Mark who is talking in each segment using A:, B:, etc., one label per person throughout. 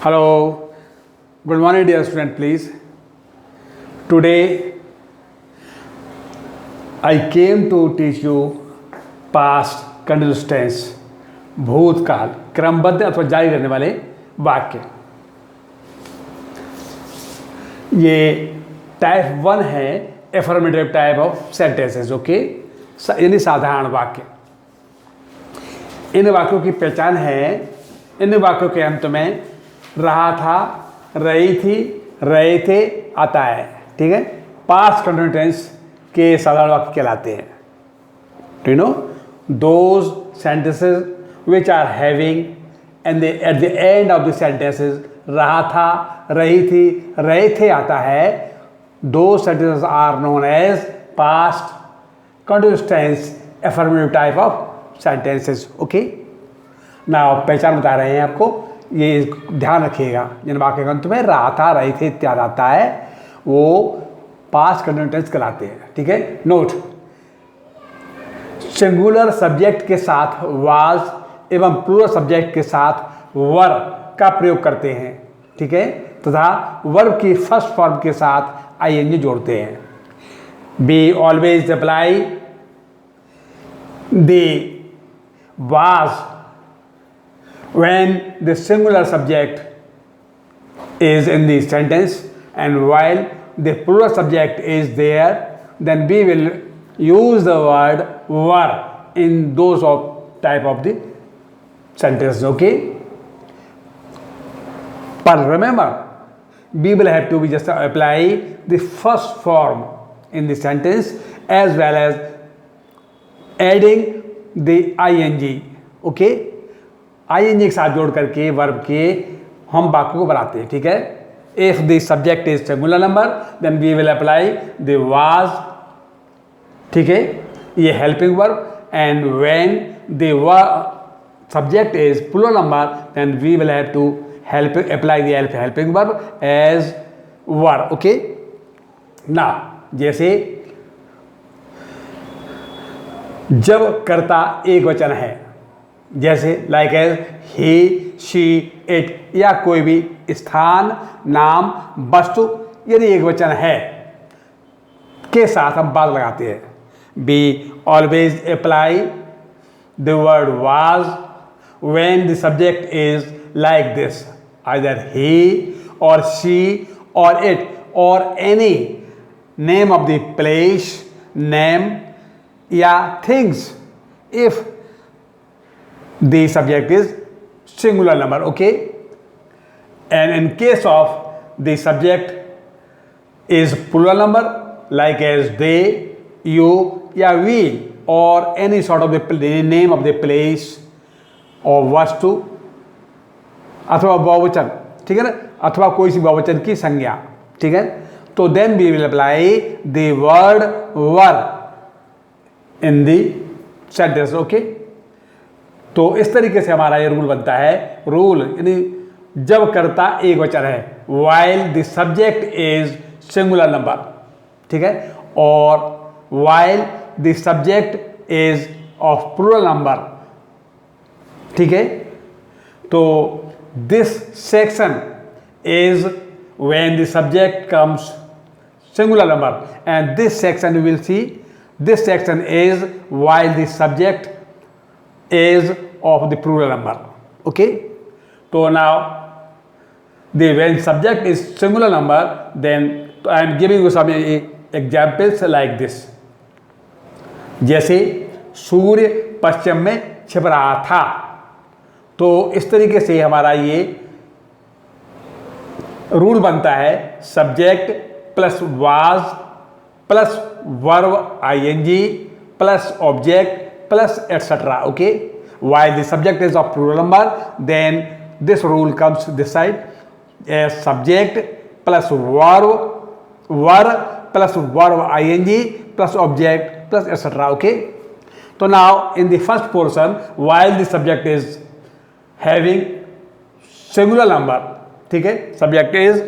A: Hello, good morning dear student please. Today I came to teach you past continuous tense, भूतकाल क्रमबद्ध अथवा जारी रहने वाले वाक्य। ये टाइप 1 है affirmative type of sentences, okay, यानी साधारण वाक्य। इन वाक्यों की पहचान है, इन वाक्यों के अंत में रहा था, रही थी, रहे थे आता है, ठीक है। पास्ट कंटिन्यूस टेंस के साधारण वाक्य कहलाते हैं। Do you know those sentences which are having end at the end of the sentences रहा था, रही थी, रहे थे आता है। Those sentences are known as past continuous tense affirmative type of sentences, okay. Now पहचान बता रहे हैं आपको, ये ध्यान रखिएगा। जिन वाक्य के अंत में रहा था, रही थे इत्यादि आता है वो पास्ट कंटिन्यूस टेंस कहलाते हैं, ठीक है। नोट, सिंगुलर सब्जेक्ट के साथ वाज एवं प्लूरल सब्जेक्ट के साथ वर का प्रयोग करते हैं, ठीक है, तथा वर्ब की फर्स्ट फॉर्म के साथ आईएनजी जोड़ते हैं। We always apply the was when the singular subject is in the sentence and while the plural subject is there, then we will use the word were in those of type of the sentence, okay. But remember, we will have to just apply the first form in the sentence as well as adding the ing, okay. I N G के साथ जोड़ करके verb के हम वाक्य को बनाते हैं, ठीक है। If the subject is singular number then we will apply the was, ठीक है, ये helping verb. And when the subject is plural number then we will have to apply the helping verb as were, okay. ना जैसे जब कर्ता एक वचन है, जैसे like as he, she, it, या कोई भी स्थान, नाम, वस्तु यदि एक वचन है के साथ हम बात लगाते हैं। We always apply the word was when the subject is like this, either he or she or it or any name of the place, name या things if the subject is singular number, okay. And in case of the subject is plural number like as they, you या we or any sort of the name of the place or वस्तु अथवा बहुवचन, ठीक है ना, अथवा कोई सी बहुवचन की संज्ञा, ठीक है, तो then we will apply the word were in the sentence, okay. तो इस तरीके से हमारा ये रूल बनता है। रूल यानी जब कर्ता एक वचन है, while the subject is singular number, ठीक है, और while the subject is of plural number, ठीक है। तो this section is when the subject comes singular number and this section you will see, this section is while the subject is of the plural number, okay. So now the when subject is singular number then I am giving you some examples like this. जैसे सूर्य पश्चिम में छिप रहा था, तो इस तरीके से हमारा ये रूल बनता है। Subject plus was plus verb I N G plus object plus etc, okay. While the subject is of plural number then this rule comes this side as subject plus verb, were plus verb ing plus object plus etc, okay. So now in the first portion while the subject is having singular number, ठीक है, subject is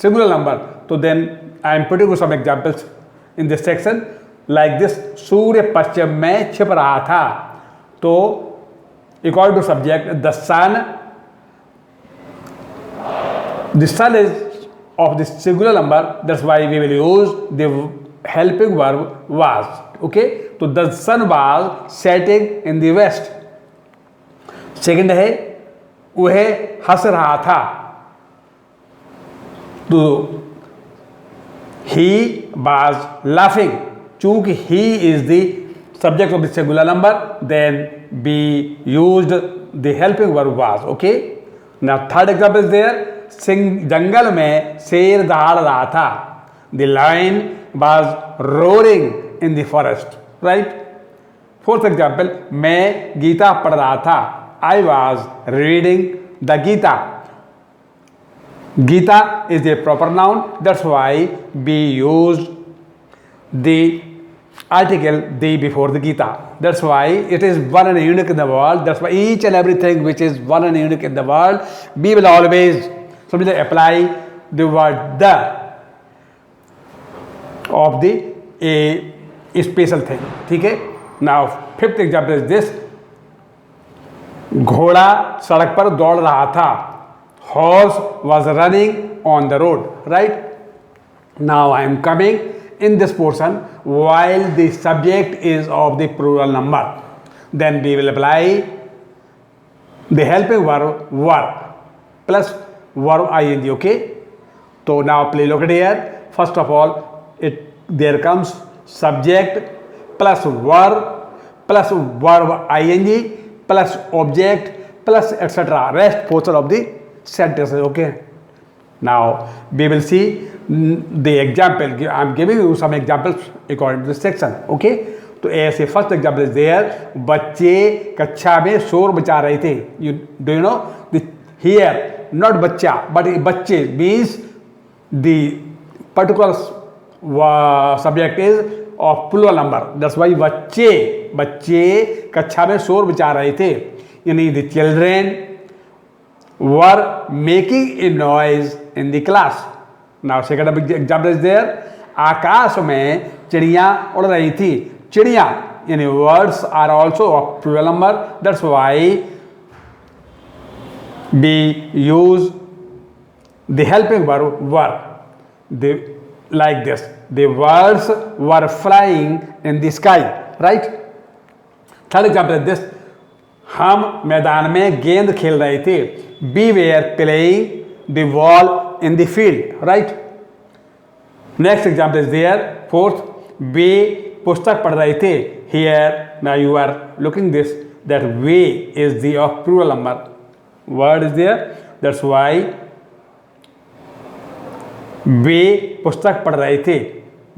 A: singular number, तो then I am putting you some examples in this section like this. सूर्य पश्चिम में छिप रहा था, तो equal to subject the sun the sun is of the singular number, that's why we will use the helping verb was. Okay, तो the sun was setting in the west. Second है वह हंस रहा था, तो he was laughing. चूंकि he is the subject of the singular number, then we used the helping verb was. Okay, now third example is there. जंगल में शेर दहाड़ रहा था, the lion was roaring in the forest. Right. Fourth example, मैं गीता पढ़ रहा था, I was reading the Gita. Gita is a proper noun, that's why we used the article the before the Gita. That's why it is one and unique in the world. That's why each and everything which is one and unique in the world, we will always apply the word the of the a special thing. ठीक है. Now fifth example is this. घोड़ा सड़क पर दौड़ रहा था, horse was running on the road. Right. Now I am coming in this portion while the subject is of the plural number, then we will apply the helping verb were plus verb ing. Okay, so now please look at here. First of all, there comes subject plus verb plus verb ing plus object plus etc. rest portion of the sentences. Okay, now we will see the example. I am giving you some examples according to the section. Okay, तो ऐसे first example is there. बच्चे कक्षा में शोर मचा रहे थे. Do you know the here not बच्चा but बच्चे means the particular subject is of plural number. That's why बच्चे कक्षा में शोर मचा रहे थे, यानी the children were making a noise in the class. Now second example is there. आकाश में चिड़ियाँ उड़ रही थी. चिड़ियाँ यानी words are also of plural number. That's why we use the helping verb were. Like this. The birds were flying in the sky. Right. Third example is this. हम मैदान में गेंद खेल रहे थे. We were playing the ball in the field. Right. Next example is there. Fourth, we पुस्तक पढ़ रहे थे. Here now you are looking this, that we is the of plural number. Word is there. That's why we पुस्तक पढ़ रहे थे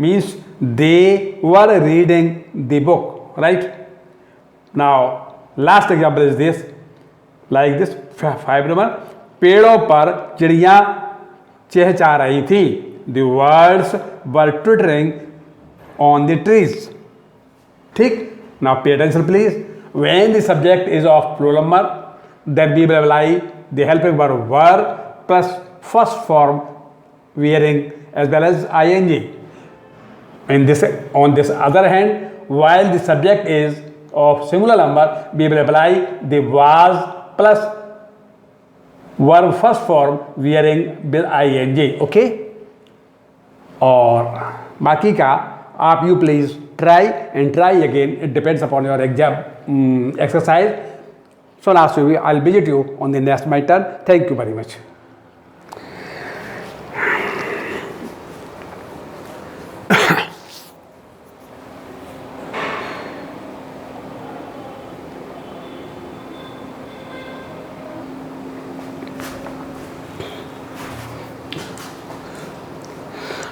A: means they were reading the book. Right. Now last example is this. Like this 5 number. पेड़ों पर चिड़ियाँ चहचहा रही थी. The birds were twittering on the trees. ठीक. Now pay attention please. When the subject is of plural number, then we will apply the helping verb were plus first form wearing as well as ing. On this other hand, while the subject is of singular number, we will apply the was plus verb first form wearing with ing. Okay. और बाकी का आप you please try and try again. It depends upon your exam exercise. So last week I'll visit you on the next my turn. Thank you very much.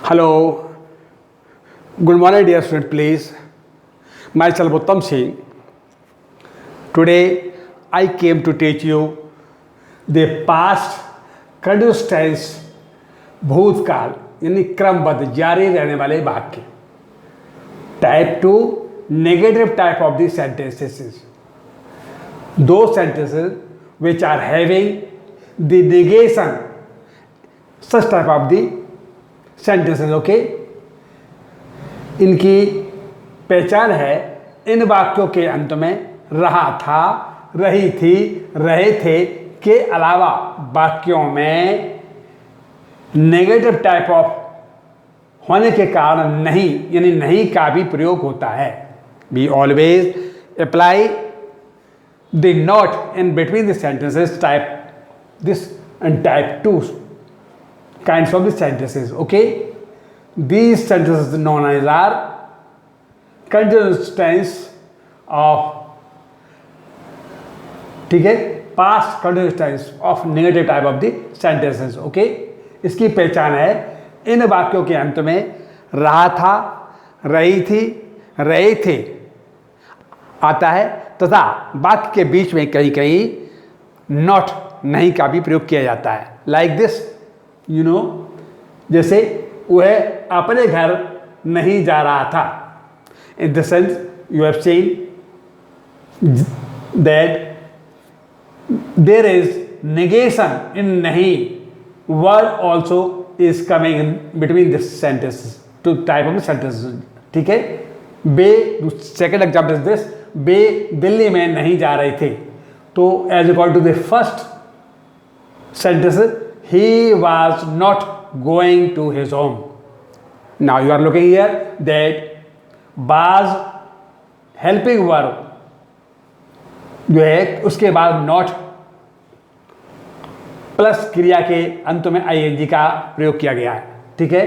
A: Hello, good morning dear student, please. Myself Uttam Singh. Today I came to teach you the past continuous tense, भूतकाल यानी क्रमबद्ध जारी रहने वाले वाक्य. Type 2 negative type of the sentences. Those sentences which are having the negation, such type of the sentences. Okay. इनकी पहचान है इन वाक्यों के अंत में रहा था, रही थी, रहे थे के अलावा वाक्यों में नेगेटिव टाइप ऑफ होने के कारण नहीं, यानी नहीं का भी प्रयोग होता है। We always apply the not in between the sentences, type this and type 2 kinds of the sentences. Okay, these sentences known as are continuous tense of, ठीक है, past continuous tense of negative type of the sentences. Okay, इसकी पहचान है इन वाक्यों के अंत में रहा था, रही थी, रहे थे आता है तथा वाक्य के बीच में कहीं कहीं नॉट नहीं का भी प्रयोग किया जाता है। लाइक दिस, यू नो, जैसे वह अपने घर नहीं जा रहा था। In the sense you have seen that there is negation in नहीं, word also is coming in between this sentences, two type of sentences. ठीक है, बे, सेकेंड एग्जाम्पल इज दिस, बे दिल्ली में नहीं जा रहे थे, तो as according to the first sentence, he was not going to his home. Now you are looking here that was helping verb जो है उसके बाद not प्लस क्रिया के अंत में ing का प्रयोग किया गया है। ठीक है,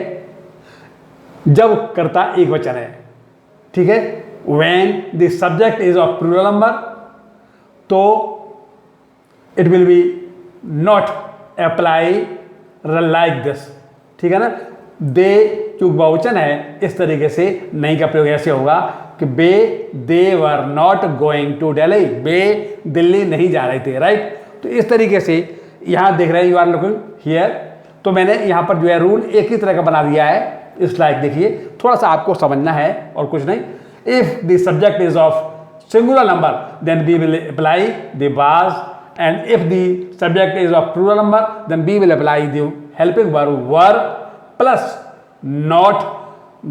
A: जब कर्ता एक वचन है, ठीक है, when the subject is of plural number, तो it will be not apply like this। ठीक है ना, दे चूंकि बहुवचन है, इस तरीके से नहीं का प्रयोग ऐसे होगा कि बे they were not going to Delhi, बे दिल्ली नहीं जा रहे थे, राइट। तो इस तरीके से यहाँ देख रहे हैं, यू आर लुकिंग हियर, तो मैंने यहाँ पर जो है रूल एक ही तरह का बना दिया है। इस लाइक देखिए, थोड़ा सा आपको समझना है और कुछ नहीं। If the subject is of singular number then we will apply the was, and if the subject is of plural number then we will apply the helping verb were plus not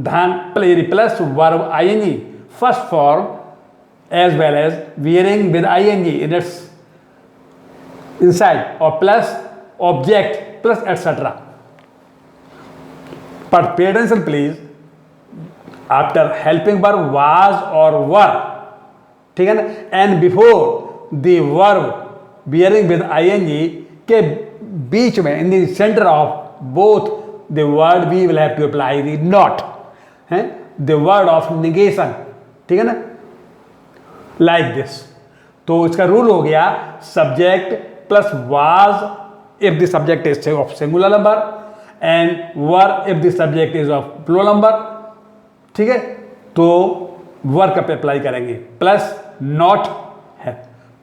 A: than plus verb ing first form as well as wearing with ing in its inside, or plus object plus etc. But pay attention please, after helping verb was or were, ठीक है ना, and before the verb bearing with ing के बीच में, in the center of both the word we will have to apply the not, है the word of negation। ठीक है ना, like this। तो इसका रूल हो गया subject plus was if the subject is of singular number and were if the subject is of plural number। ठीक है, तो वर्ब पे अप्लाई करेंगे, प्लस नॉट है,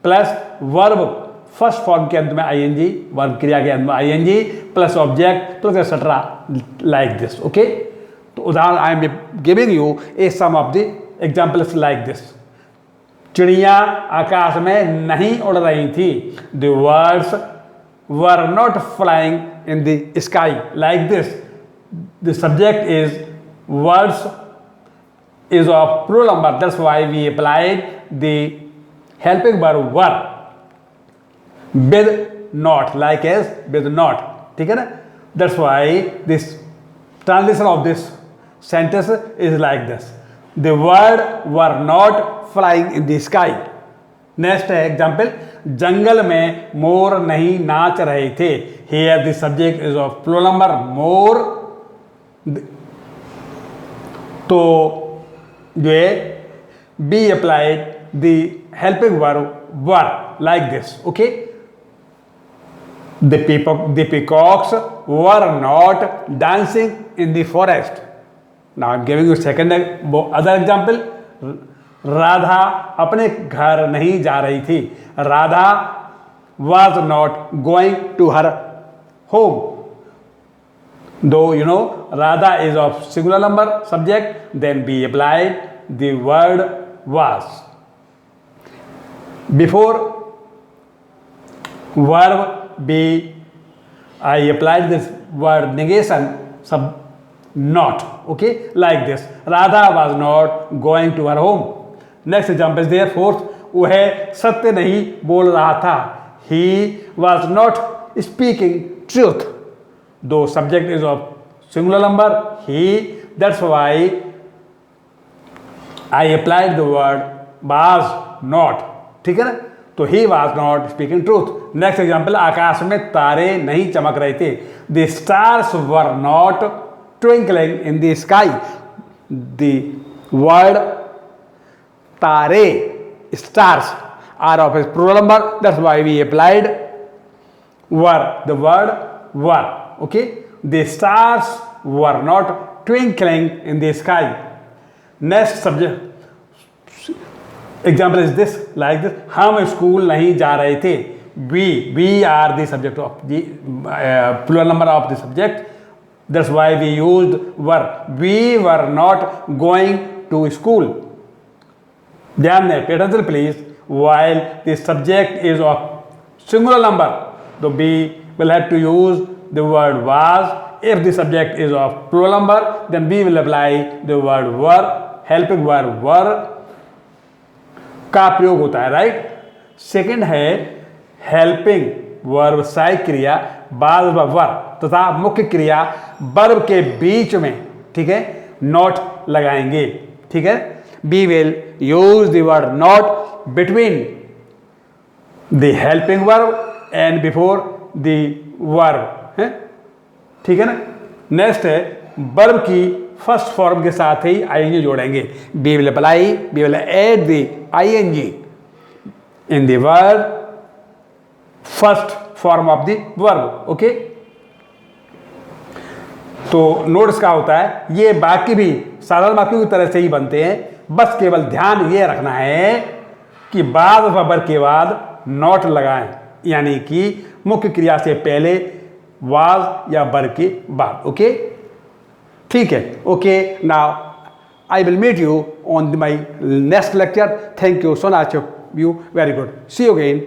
A: प्लस वर्ब फर्स्ट फॉर्म के अंत में आईएनजी, वर्ब क्रिया के अंत में I N G plus object plus etcetera, like this. Okay, तो उदाहरण I am giving you a some of the examples like this. चिड़िया आकाश में नहीं उड़ रही थी, the birds were not flying in the sky, like this. The subject is birds is of plural number, that's why we applied the helping verb were with not, like as with not। ठीक है ना, that's why this translation of this sentence is like this, the word were not flying in the sky। Next है example, जंगल में मोर नहीं नाच रहे थे, here the subject is of plural number मोर, तो जो है be applied the helping verb were like this. Okay, the peacocks were not dancing in the forest. Now I am giving you second other example, Radha अपने घर नहीं जा रही थी, Radha was not going to her home. Though you know Radha is of singular number subject, then we applied the word was. Before verb be, I applied this word negation sub not। Okay, like this, Radha was not going to her home। Next example is there fourth, वह सत्य नहीं बोल रहा था, he was not speaking truth। दो subject is of singular number he, that's why I applied the word was not, ठीक है ना। तो he was not speaking truth. Next example, आकाश में तारे नहीं चमक रहे थे। The stars were not twinkling in the sky. The word तारे, stars are of plural number, that's why we applied were, the word were, okay. The stars were not twinkling in the sky. Next subject example is this, like this, हम school नहीं जा रहे थे। We are the subject of the plural number of the subject, that's why we used were. We were not going to school. ध्यान दें, pay attention please. while the subject is of singular number, so we will have to use the word was. If the subject is of plural number, then we will apply the word were. helping verb were का प्रयोग होता है, right. Second है helping verb सहायक क्रिया बाद वर तथा मुख्य क्रिया वर्ब के बीच में, ठीक है, नॉट लगाएंगे, ठीक है। We will use the word not between the helping verb and before the verb, है, ठीक है ना। नेक्स्ट है वर्ब की फर्स्ट फॉर्म के साथ ही आईएनजी जोड़ेंगे। We will apply, we will add the I N G in the verb first form of the verb, okay. तो नोट्स का होता है, ये बाकी भी साधारण वाक्यों की तरह से ही बनते हैं, बस केवल ध्यान ये रखना है कि बाद वर्ब के बाद नॉट लगाएं, यानी कि मुख्य क्रिया से पहले वाज या वर के बाद, ओके, ठीक है। Okay, now I will meet you on my next lecture. Thank you so much, you very good, see you again.